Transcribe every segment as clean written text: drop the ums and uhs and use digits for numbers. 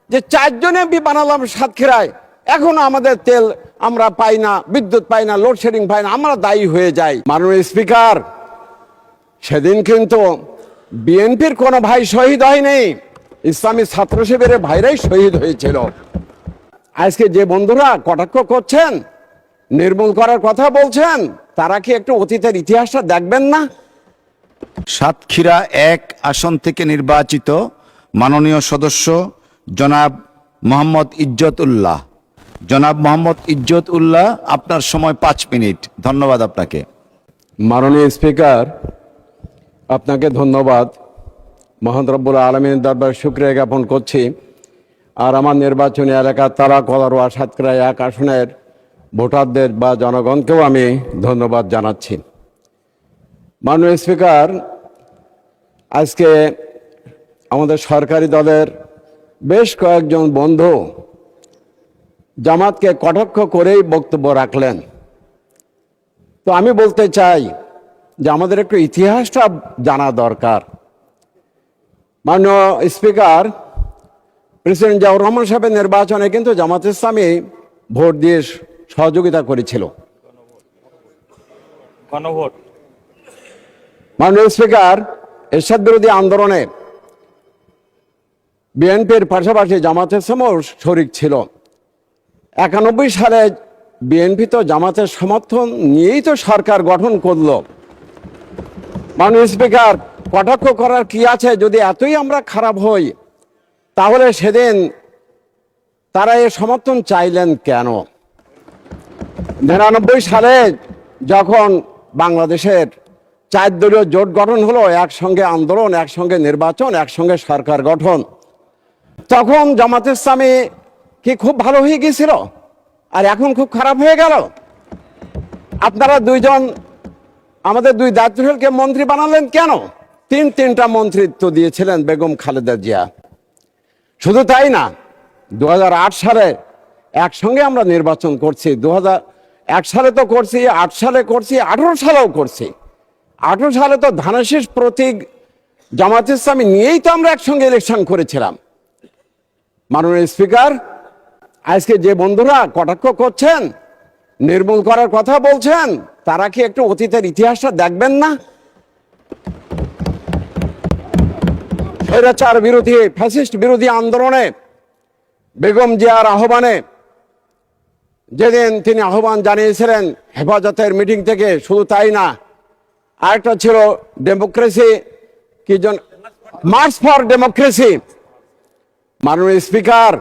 যে 4 জন এমপি বানালাম সাতক্ষীরায়, এখনো আমাদের তেল আমরা পাই না, বিদ্যুৎ পাই না, লোডশেডিং পাই না, আমরা দায়ী হয়ে যাই। মাননীয় স্পিকার, সেদিন কিন্তু বিএনপির কোনো ভাই শহীদ হয়নি, ইসলামী ছাত্র শিবিরের ভাইরাই শহীদ হয়েছিল। আজকে যে বন্ধুরা কটাক্ষ করছেন, নির্মূল করার কথা বলছেন, তারা কি একটু অতীতের ইতিহাসটা দেখবেন না? সাতক্ষীরা 1 আসন থেকে নির্বাচিত মাননীয় সদস্য জনাব মোহাম্মদ ইজ্জত উল্লাহ। জনাব মোহাম্মদ ইজ্জত উল্লাহ, আপনার সময় 5 মিনিট। ধন্যবাদ আপনাকে। মাননীয় স্পিকার, আপনাকে ধন্যবাদ। মহান রব্বুল আলামিনের দরবারে শুকরিয়া জ্ঞাপন করছি। আর আমার নির্বাচনী এলাকা তারা কলারোয়া সাতক্ষীরা 1 আসনের ভোটারদের বা জনগণকেও আমি ধন্যবাদ জানাচ্ছি। মাননীয় স্পিকার, আজকে আমাদের সরকারি দলের বেশ কয়েকজন বন্ধু জামাতকে কটাক্ষ করেই বক্তব্য রাখলেন। তো আমি বলতে চাই যে আমাদের একটু ইতিহাসটা জানা দরকার। মাননীয় স্পিকার, প্রেসিডেন্ট জিয়াউর রহমান সাহেবের নির্বাচনে কিন্তু জামাত ইসলামী ভোট দিয়ে সহযোগিতা করেছিল। গণভোট। মাননীয় স্পিকার, এরশাদ বিরোধী আন্দোলনে বিএনপির পাশাপাশি জামাত ইসলামও শরিক ছিল। 91 সালে বিএনপি তো জামাতের সমর্থন নিয়েই তো সরকার গঠন করলো। মাননীয় স্পিকার, কটাক্ষ করার কি আছে? যদি এতই আমরা খারাপ হই, তাহলে সেদিন তারা এ সমর্থন চাইলেন কেন? 99 সালে যখন বাংলাদেশের 4 দলীয় জোট গঠন হলো, একসঙ্গে আন্দোলন, একসঙ্গে নির্বাচন, একসঙ্গে সরকার গঠন, তখন জামাত ইসলামী কি খুব ভালো হয়ে গিয়েছিল আর এখন খুব খারাপ হয়ে গেল? আপনারা দুইজন আমাদের 2 দায়িত্বশীলকে মন্ত্রী বানালেন কেন? 3টা মন্ত্রিত্ব দিয়েছিলেন বেগম খালেদা জিয়া। শুধু তাই না, 2008 সালে একসঙ্গে আমরা নির্বাচন করছি। 2001 সালে তো করছি, 8 সালে করছি, 18 সালেও করছি। 18 সালে তো ধানের প্রতীক জামাত ইসলামী নিয়েই তো আমরা একসঙ্গে ইলেকশন করেছিলাম। মাননীয় স্পিকার, আজকে যে বন্ধুরা কটাক্ষ করছেন, নির্মূল করার কথা বলছেন, তারা কি একটু অতীতের ইতিহাসটা দেখবেন না? স্বৈরাচার বিরোধী, ফ্যাসিস্ট বিরোধী আন্দোলনে বেগম জিয়ার আহ্বানে যেদিন তিনি আহ্বান জানিয়েছিলেন হেফাজতের মিটিং থেকে, শুধু তাই না, আরেকটা ছিল ডেমোক্রেসি, কি জন মার্চ ফর ডেমোক্রেসি। মাননীয় স্পিকার,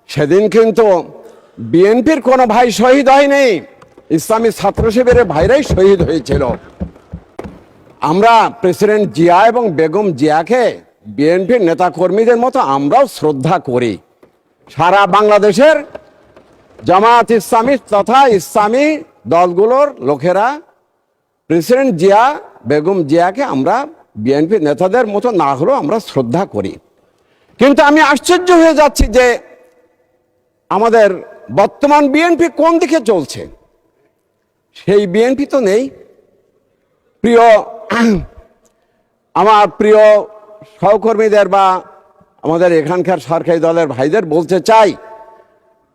সেদিন কিন্তু বিএনপির কোনো ভাই শহীদ হয়নি, ইসলামী ছাত্র শিবিরের ভাইরাই শহীদ হয়েছিল। আমরা প্রেসিডেন্ট জিয়া এবং বেগম জিয়াকে বিএনপির নেতা কর্মীদের মতো আমরাও শ্রদ্ধা করি। সারা বাংলাদেশের জামাত ইসলামী তথা ইসলামী দলগুলোর লোকেরা প্রেসিডেন্ট জিয়া বেগম জিয়াকে আমরা বিএনপি নেতাদের মতো না হলেও আমরা শ্রদ্ধা করি। কিন্তু আমি আশ্চর্য হয়ে যাচ্ছি যে আমাদের বর্তমান বিএনপি কোন দিকে চলছে। সেই বিএনপি তো নেই। আমার প্রিয় সহকর্মীদের বা আমাদের এখানকার সরকারি দলের ভাইদের বলতে চাই,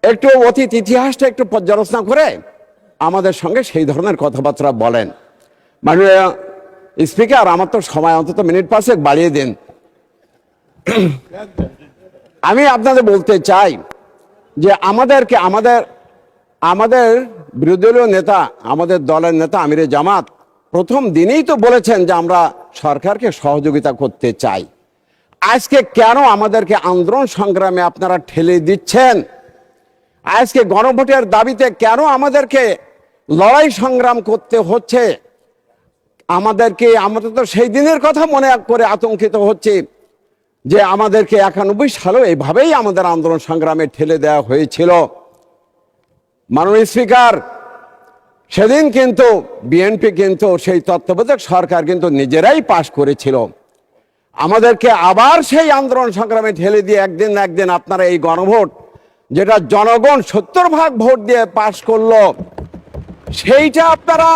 একটু অতীত ইতিহাসটা একটু পর্যালোচনা করে আমাদের সঙ্গে সেই ধরনের কথাবার্তা বলেন। মাননীয় স্পিকার, আমার তো সময় অন্তত মিনিট 5 বাড়িয়ে দিন। আমি আপনাদের বলতে চাই যে আমাদের বিরোধী দলীয় নেতা, আমাদের দলের নেতা আমিরে জামাত প্রথম দিনেই তো বলেছেন যে আমরা সরকারকে সহযোগিতা করতে চাই। আজকে কেন আমাদেরকে আন্দোলন সংগ্রামে আপনারা ঠেলে দিচ্ছেন? আজকে গণভোটের দাবিতে কেন আমাদেরকে লড়াই সংগ্রাম করতে হচ্ছে? আমাদের তো সেই দিনের কথা মনে করে আতঙ্কিত হচ্ছে যে আমাদেরকে 91 সালেও এইভাবেই আমাদের আন্দোলন সংগ্রামে ঠেলে দেওয়া হয়েছিল। মাননীয় স্পিকার, সেদিন কিন্তু বিএনপি কিন্তু সেই তত্ত্বাবধায়ক সরকার কিন্তু নিজেরাই পাশ করেছিল। আমাদেরকে আবার সেই আন্দোলন সংগ্রামে ঠেলে দিয়ে একদিন না একদিন আপনারা এই গণভোট, যেটা জনগণ 70% ভোট দিয়ে পাশ করলো, সেইটা আপনারা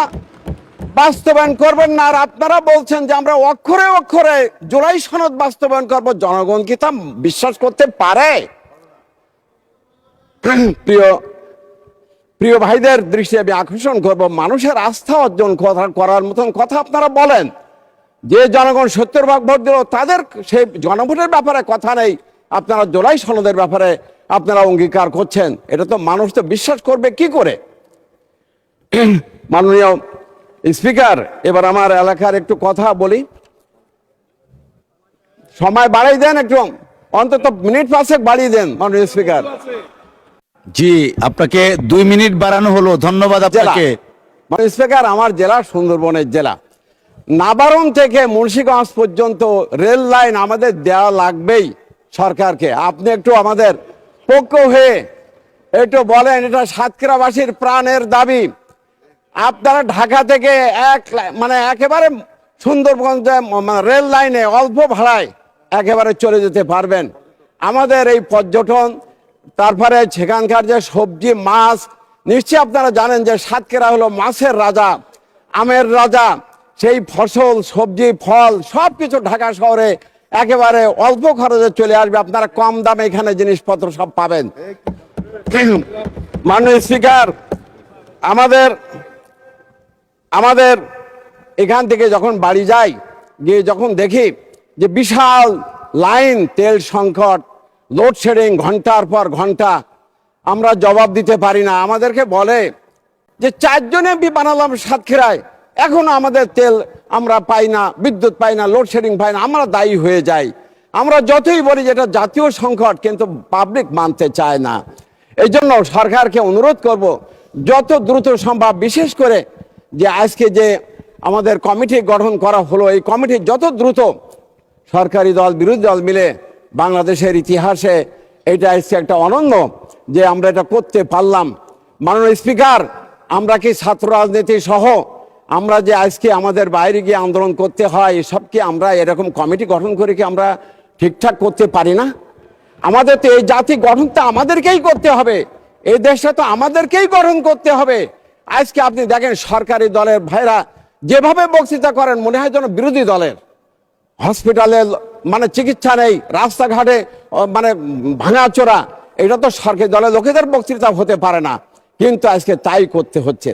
বাস্তবায়ন করবেন না, আর আপনারা বলছেন যে আমরা অক্ষরে অক্ষরে জুলাই সনদ বাস্তবায়ন করব। জনগণ কি তা বিশ্বাস করতে পারে? প্রিয় প্রিয় ভাইদের দৃষ্টি আমি আকর্ষণ করব, মানুষের আস্থা অর্জন করার মতন কথা আপনারা বলেন। যে জনগণ 70 ভাগ ভোট দিল তাদের সেই জনভোটের ব্যাপারে কথা নেই, আপনারা জুলাই সনদের ব্যাপারে আপনারা অঙ্গীকার করছেন। এটা তো মানুষ তো বিশ্বাস করবে কি করে? মাননীয় স্পিকার, এবার আমার এলাকার একটু কথা বলি। সময় বাড়িয়ে দেন, একটু অন্তত মিনিট 5 বাড়িয়ে দেন মাননীয় স্পিকার। জি, আপনাকে 2 মিনিট বাড়ানো হলো, ধন্যবাদ আপনাকে। মাননীয় স্পিকার, আমার জেলা সুন্দরবনের জেলা। নাবারণ থেকে মুন্সিগঞ্জ পর্যন্ত রেল লাইন আমাদের দেওয়া লাগবেই সরকারকে। আপনি একটু আমাদের পক্ষ হয়ে একটু বলেন, এটা সাতক্ষীরাবাসীর প্রাণের দাবি। আপনারা ঢাকা থেকে একেবারে সুন্দরবনে রেল লাইনে অল্প ভাড়ায় একেবারে চলে যেতে পারবেন। আমাদের এই পর্যটন, তারপরে সেখানকার যে সবজি মাছ, নিশ্চয়ই আপনারা জানেন যে সাতক্ষীরা হলো মাছের রাজা, আমের রাজা। সেই ফসল, সবজি, ফল সব কিছু ঢাকা শহরে একেবারে অল্প খরচে চলে আসবে। আপনারা কম দামে এখানে জিনিসপত্র সব পাবেন। মাননীয় স্পিকার, আমাদের এখান থেকে যখন বাড়ি যাই, গিয়ে যখন দেখি যে বিশাল লাইন, তেল সংকট, লোডশেডিং ঘন্টার পর ঘন্টা, আমরা জবাব দিতে পারি না। আমাদেরকে বলে যে 4 জনে বানালাম সাতক্ষীরায়, এখনো আমাদের তেল আমরা পাই না, বিদ্যুৎ পাই না, লোডশেডিং পাই না, আমরা দায়ী হয়ে যাই। আমরা যতই বলি যে এটা জাতীয় সংকট, কিন্তু পাবলিক মানতে চায় না। এই জন্য সরকারকে অনুরোধ করব, যত দ্রুত সম্ভব, বিশেষ করে যে আজকে যে আমাদের কমিটি গঠন করা হলো, এই কমিটি যত দ্রুত, সরকারি দল বিরোধী দল মিলে, বাংলাদেশের ইতিহাসে এটা আজকে একটা অনন্য যে আমরা এটা করতে পারলাম। মাননীয় স্পিকার, আমরা কি ছাত্র রাজনীতি সহ আমরা যে আজকে আমাদের বাইরে গিয়ে আন্দোলন করতে হয়, এসব কি আমরা এরকম কমিটি গঠন করে কি আমরা ঠিকঠাক করতে পারি না? আমাদের তো এই জাতি গঠন তো আমাদেরকেই করতে হবে, এই দেশটা তো আমাদেরকেই গঠন করতে হবে। আজকে আপনি দেখেন সরকারি দলের ভাইরা যেভাবে বক্তৃতা করেন, মনে হয় যেন বিরোধী দলের। হসপিটালে চিকিৎসা নেই, রাস্তাঘাটে ভাঙাচোরা, এটা তো সরকারি দলের লোকেদের বক্তৃতা হতে পারে না, কিন্তু আজকে তাই করতে হচ্ছে।